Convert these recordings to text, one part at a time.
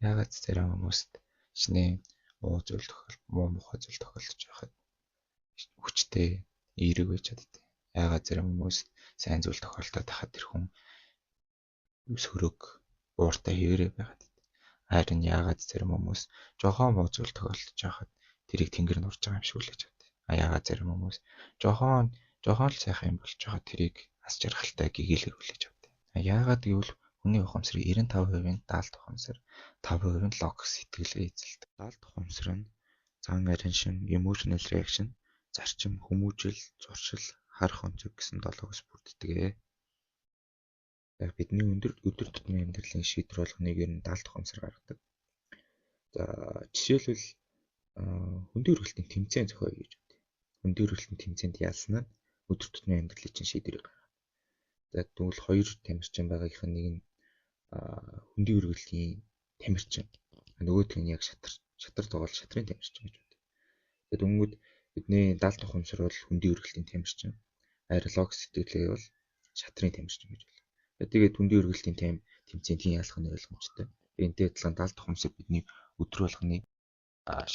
Ягаад зарим хүмүүст шинэ муу муухай зүйл тохиолдож байхад хүчтэй эерэг байж чаддаг. Ягаад зарим хүмүүст сайн зүйл тохиолдоод байхад тэр хүн сөрөг ууртай хэвээрээ байгаад. Харин ягаад зарим хүмүүс жохон муу зүйл тохиолдож байхад тэрийг тэнгэр нь урж байгаа юм шиг үлээж авдаг. Ягаад зарим хүмүүс жохон л сайхан юм болж байгаа тэрийг ас жаргалтай гэгээлэр үлээж авдаг. Ягаад гэвэл хүний ухамсарын 95% нь даалт ухамсар, 5% нь логик сэтгэлгээ эзэлдэг. Даалт ухамсар нь зан ариншин, emotional reaction, зарчим, хүмүүжил, зуршил, харах онцөг гэсэн 7-оос бүрддэг. Яг бидний өдөр тутмын амьдралын шийдвэр болгоныг ер нь даалт ухамсар гаргадаг. За жишээлбэл хөндий өргөлтийн тэмцээн зохиоё гэж байна. Хөндий өргөлтийн тэмцээнд ялсан нь өдөр тутмын амьдралын чинь шийдвэрийг гаргана. За тэгвэл хоёр тамирчин байгаагийнх нь нэг нь хөндий өргөлтийн тамирчин. Нөгөөх нь яг шатар тоглол шатрын тамирчин гэж байна. Тэгээд өнгөд бидний даалт ухамсар бол хөндий өргөлтийн тамирчин, аэролог сэтгэлгээ бол шатрын тамирчин гэж байна. Тэгээд хөндий өргөлтийн тэмцээнд хин ялах нь ойлгомжтой. Энтэй адилхан даалт ухамсар бидний өдөр болгоны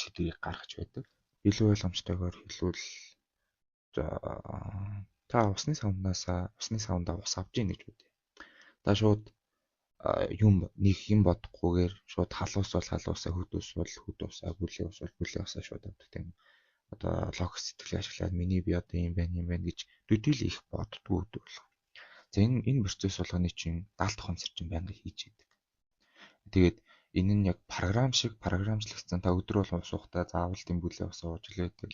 шийдвэрийг гаргаж байдаг. Илүү ойлгомжтойгоор хэлбэл та усны савндаа ус авч ийн гэж бодъё. Та шууд нэг юм бодохгүйгээр шууд халуус бол халуусаа, хөд ус бол хөд усаа, бүлээн ус бол бүлээн усаа шууд авдаг тийм. Одоо логик сэтгэлгээ ашиглаад миний би одоо юм байна гэж төдийл их боддгоо өдөр болго. За энэ процесс болгоны чинь даалт ухамсар чинь байнга хийж идэг. Тэгээд энэ нь яг програмчлагдсан та өдөр болгон ус уухтаа заавал тийм бүлээн ус ууж илээдэг.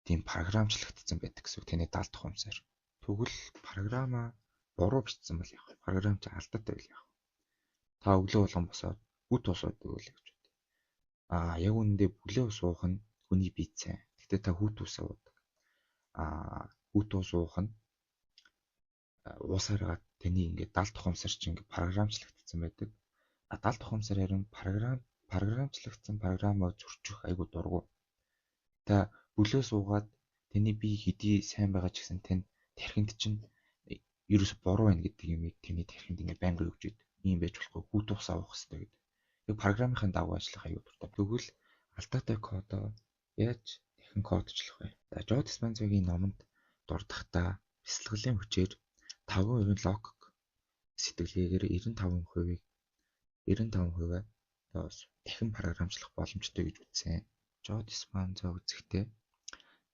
Тийм програмчлагдсан байдаг гэсэн үг тэний даалт ухамсар. Тэгвэл програмаа буруу бичсэн бол яг програм чи алдаатай байл яг. Та өглөө болгон босоод үт ус уудаг үл гэж бод. Яг үүндээ бүлээн ус уух нь хүний биед сайн. Гэхдээ та хүүт ус уудаг. Хүүт ус уух нь уусаараа таны ингээд даалт ухамсар чинь ингээд програмчлагдсан байдаг. Даалт ухамсар харин програмчлагдсан програмаа зөрчих айгу дургу. Та бүлээс уугаад таны бие хэдий сайн байгаа ч гэсэн тань тархинд чинь ерөөс буруу байна гэдэг юмыг таны тархинд ингээд байнга өгч идэв. Ийм байж болохгүй хүүт ус авах хэрэгтэй гэдэг. Яг програмын дагуу ажиллах аюул дуртай. Тэгвэл алдаатай кодоо яаж дахин кодчлох вэ? За Жо Диспензагийн номонд дурдахдаа бясалгалын хүчээр 5% логик сэтгэлгээгээр 95%-ийг дахин програмчлах боломжтой гэж үзсэн. Жо Диспенза үзэхдээ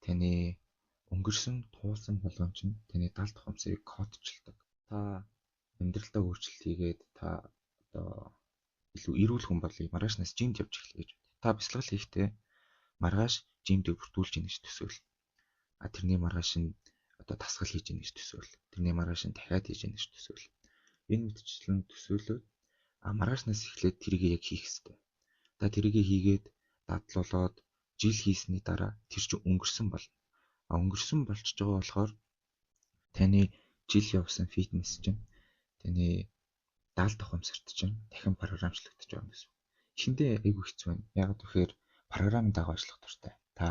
таны өнгөрсөн туулсан болгоом чинь таны даалт ухамсарыг кодчилдог. Та амьдралдаа өөрчлөлт хийгээд та одоо илүү эрүүл хүн болъё. Маргаашнаас жимд явж эхлэе гэж. Та бясалгал хийхдээ маргааш жимдээ бүртгүүлж ийн гэж төсөөл. Тэрний маргааш нь одоо дасгал хийж ийн гэж төсөөл. Тэрний маргааш нь дахиад хийж ийн гэж төсөөл. Энэ мэтчилэн төсөөлөд маргаашнаас эхлээд тэрийг яг хийх хэрэгтэй. Та тэрийг хийгээд дадлуулаад жил хийсний дараа тэр чинь өнгөрсөн болно. Өнгөрсөн болчихж байгаа болохоор таны жил явсан фитнес чинь таны даалт ухамсарт чинь дахин програмчлагдаж байгаа юм гэсэн. Эхэндээ айгүй хэцүү байна. Яг тэгэхээр програмын дагуу ажиллах дуртай. Та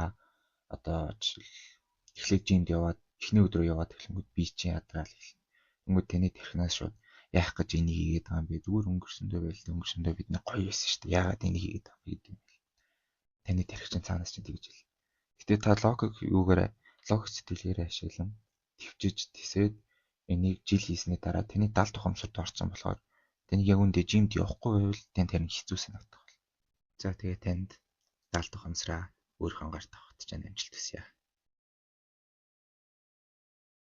одоо эхлээд жимд яваад эхний өдрөө яваад эхлэнгүүт би чинь ядгаал эхэлнэ. Тэнгүүд таны тархинаас шууд яах гэж энийг хийгээд байгаа юм бэ? Зүгээр өнгөрсөндөө бидний гоё байсан шүү дээ. Яагаад энийг хийгээд байгаа юм бэ гэдэг юм бэ? Таны тархи чинь цаанаас чинь тэгж хэл. Гэтэ та логик сэтгэлгээрээ ашиглан төвчж тисээд энийг жил хийсний дараа таны даалт ухамсарт орсон болохоор таны яг үндэ жимд явахгүй байвал тань тарин хэцүү санагдах бол. За тэгээ танд даалт ухамсараа өөрийнхөө гарт авахт ч амжилт хүсье.